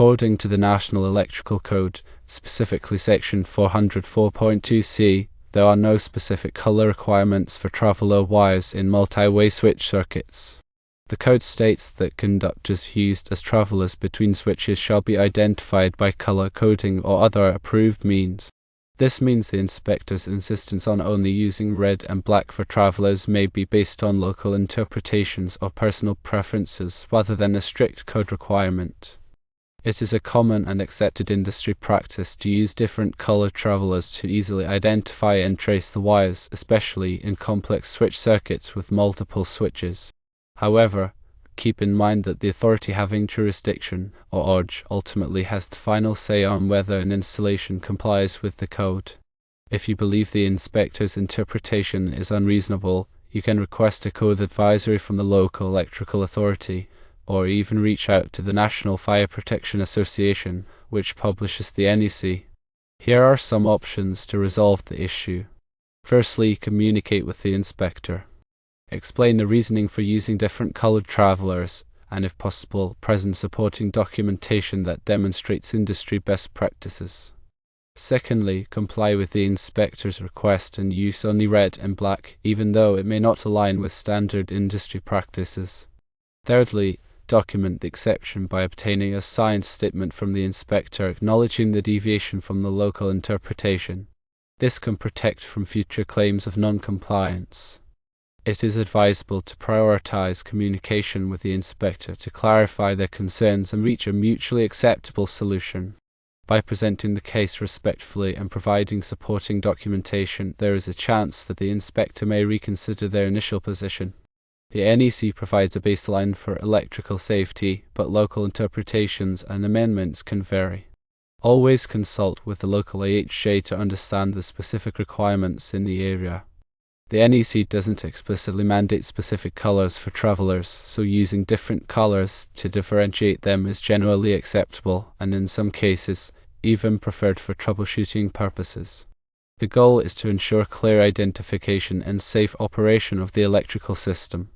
According to the National Electrical Code, specifically Section 404.2c, there are no specific color requirements for traveler wires in multi-way switch circuits. The code states that conductors used as travelers between switches shall be identified by color coding or other approved means. This means the inspector's insistence on only using red and black for travelers may be based on local interpretations or personal preferences rather than a strict code requirement. It is a common and accepted industry practice to use different colored travelers to easily identify and trace the wires, especially in complex switch circuits with multiple switches. However, keep in mind that the authority having jurisdiction, or OJ, ultimately has the final say on whether an installation complies with the code. If you believe the inspector's interpretation is unreasonable, you can request a code advisory from the local electrical authority, or even reach out to the National Fire Protection Association, which publishes the NEC. Here are some options to resolve the issue. Firstly, communicate with the inspector. Explain the reasoning for using different colored travelers, and if possible, present supporting documentation that demonstrates industry best practices. Secondly, comply with the inspector's request and use only red and black, even though it may not align with standard industry practices. Thirdly, document the exception by obtaining a signed statement from the inspector acknowledging the deviation from the local interpretation. This can protect from future claims of non-compliance. It is advisable to prioritize communication with the inspector to clarify their concerns and reach a mutually acceptable solution. By presenting the case respectfully and providing supporting documentation, there is a chance that the inspector may reconsider their initial position. The NEC provides a baseline for electrical safety, but local interpretations and amendments can vary. Always consult with the local AHJ to understand the specific requirements in the area. The NEC doesn't explicitly mandate specific colors for travelers, so using different colors to differentiate them is generally acceptable and in some cases, even preferred for troubleshooting purposes. The goal is to ensure clear identification and safe operation of the electrical system.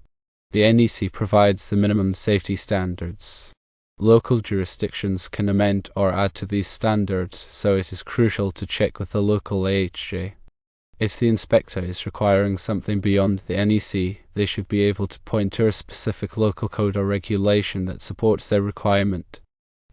The NEC provides the minimum safety standards. Local jurisdictions can amend or add to these standards, so it is crucial to check with the local AHJ. If the inspector is requiring something beyond the NEC, they should be able to point to a specific local code or regulation that supports their requirement.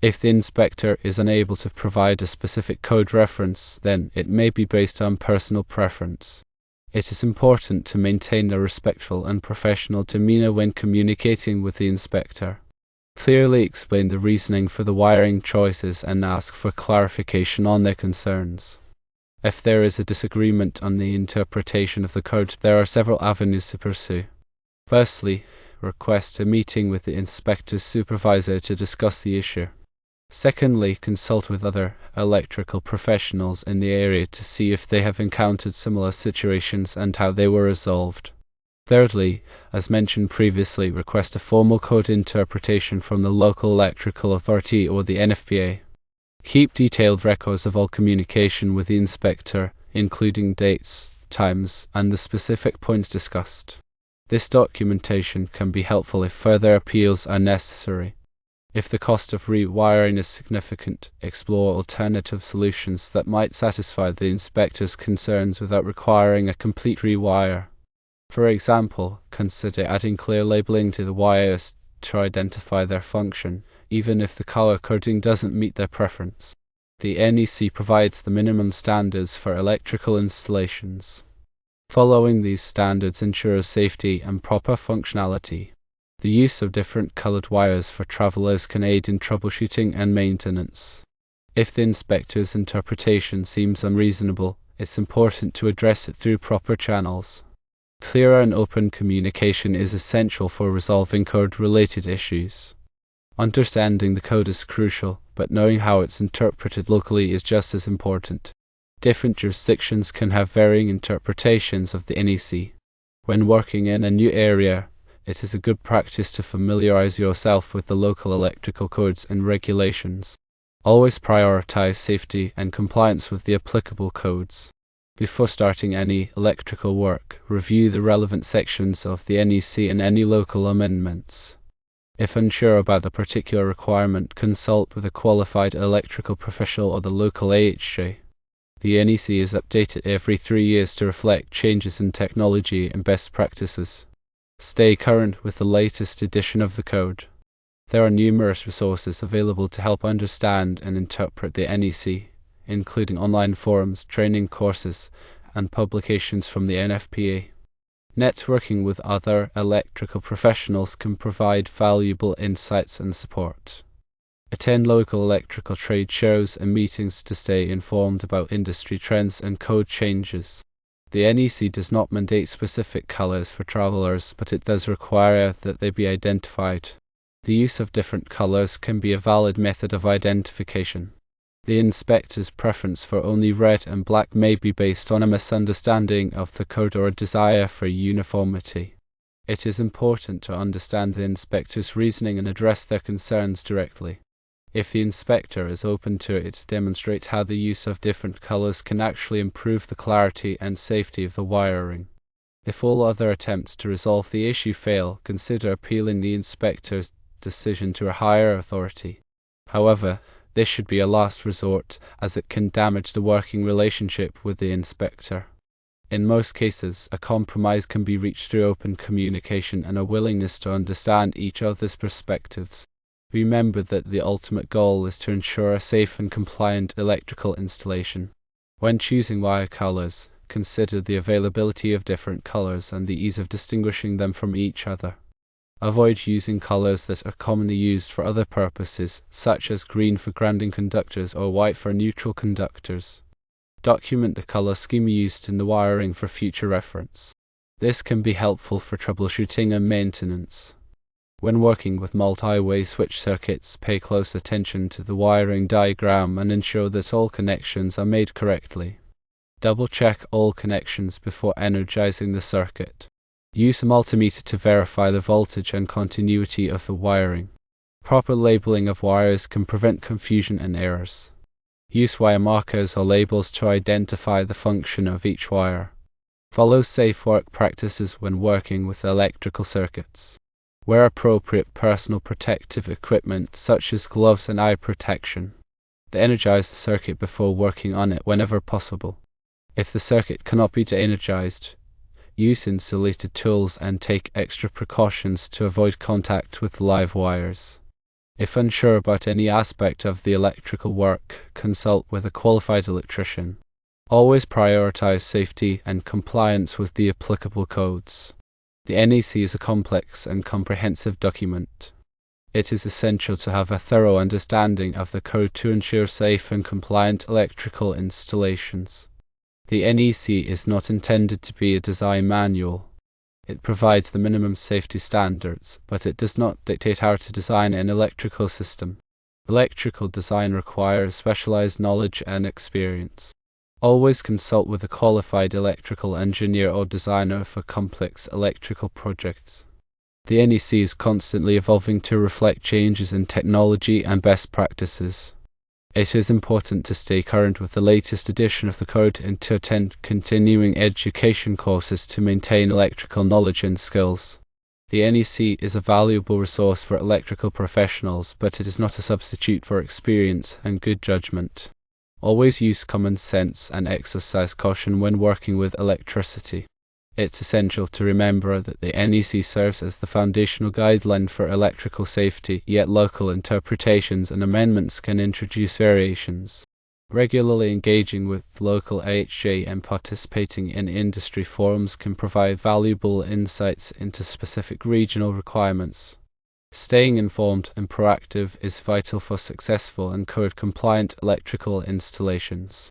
If the inspector is unable to provide a specific code reference, then it may be based on personal preference. It is important to maintain a respectful and professional demeanor when communicating with the inspector. Clearly explain the reasoning for the wiring choices and ask for clarification on their concerns. If there is a disagreement on the interpretation of the code, there are several avenues to pursue. Firstly, request a meeting with the inspector's supervisor to discuss the issue. Secondly, consult with other electrical professionals in the area to see if they have encountered similar situations and how they were resolved. Thirdly, as mentioned previously, request a formal code interpretation from the local electrical authority or the NFPA. Keep detailed records of all communication with the inspector, including dates, times, and the specific points discussed. This documentation can be helpful if further appeals are necessary. If the cost of rewiring is significant, explore alternative solutions that might satisfy the inspector's concerns without requiring a complete rewire. For example, consider adding clear labeling to the wires to identify their function, even if the color coding doesn't meet their preference. The NEC provides the minimum standards for electrical installations. Following these standards ensures safety and proper functionality. The use of different colored wires for travelers can aid in troubleshooting and maintenance. If the inspector's interpretation seems unreasonable, it's important to address it through proper channels. Clear and open communication is essential for resolving code-related issues. Understanding the code is crucial, but knowing how it's interpreted locally is just as important. Different jurisdictions can have varying interpretations of the NEC. When working in a new area, it is a good practice to familiarize yourself with the local electrical codes and regulations. Always prioritize safety and compliance with the applicable codes. Before starting any electrical work, review the relevant sections of the NEC and any local amendments. If unsure about a particular requirement, consult with a qualified electrical professional or the local AHJ. The NEC is updated every 3 years to reflect changes in technology and best practices. Stay current with the latest edition of the code. There are numerous resources available to help understand and interpret the NEC, including online forums, training courses, and publications from the NFPA. Networking with other electrical professionals can provide valuable insights and support. Attend local electrical trade shows and meetings to stay informed about industry trends and code changes. The NEC does not mandate specific colors for travelers, but it does require that they be identified. The use of different colors can be a valid method of identification. The inspector's preference for only red and black may be based on a misunderstanding of the code or a desire for uniformity. It is important to understand the inspector's reasoning and address their concerns directly. If the inspector is open to it, demonstrate how the use of different colors can actually improve the clarity and safety of the wiring. If all other attempts to resolve the issue fail, consider appealing the inspector's decision to a higher authority. However, this should be a last resort, as it can damage the working relationship with the inspector. In most cases, a compromise can be reached through open communication and a willingness to understand each other's perspectives. Remember that the ultimate goal is to ensure a safe and compliant electrical installation. When choosing wire colors, consider the availability of different colors and the ease of distinguishing them from each other. Avoid using colors that are commonly used for other purposes, such as green for grounding conductors or white for neutral conductors. Document the color scheme used in the wiring for future reference. This can be helpful for troubleshooting and maintenance. When working with multi-way switch circuits, pay close attention to the wiring diagram and ensure that all connections are made correctly. Double-check all connections before energizing the circuit. Use a multimeter to verify the voltage and continuity of the wiring. Proper labeling of wires can prevent confusion and errors. Use wire markers or labels to identify the function of each wire. Follow safe work practices when working with electrical circuits. Wear appropriate personal protective equipment such as gloves and eye protection. Energize the circuit before working on it whenever possible. If the circuit cannot be de-energized, use insulated tools and take extra precautions to avoid contact with live wires. If unsure about any aspect of the electrical work, consult with a qualified electrician. Always prioritize safety and compliance with the applicable codes. The NEC is a complex and comprehensive document. It is essential to have a thorough understanding of the code to ensure safe and compliant electrical installations. The NEC is not intended to be a design manual. It provides the minimum safety standards, but it does not dictate how to design an electrical system. Electrical design requires specialized knowledge and experience. Always consult with a qualified electrical engineer or designer for complex electrical projects. The NEC is constantly evolving to reflect changes in technology and best practices. It is important to stay current with the latest edition of the code and to attend continuing education courses to maintain electrical knowledge and skills. The NEC is a valuable resource for electrical professionals, but it is not a substitute for experience and good judgment. Always use common sense and exercise caution when working with electricity. It's essential to remember that the NEC serves as the foundational guideline for electrical safety, yet local interpretations and amendments can introduce variations. Regularly engaging with local AHJ and participating in industry forums can provide valuable insights into specific regional requirements. Staying informed and proactive is vital for successful and code-compliant electrical installations.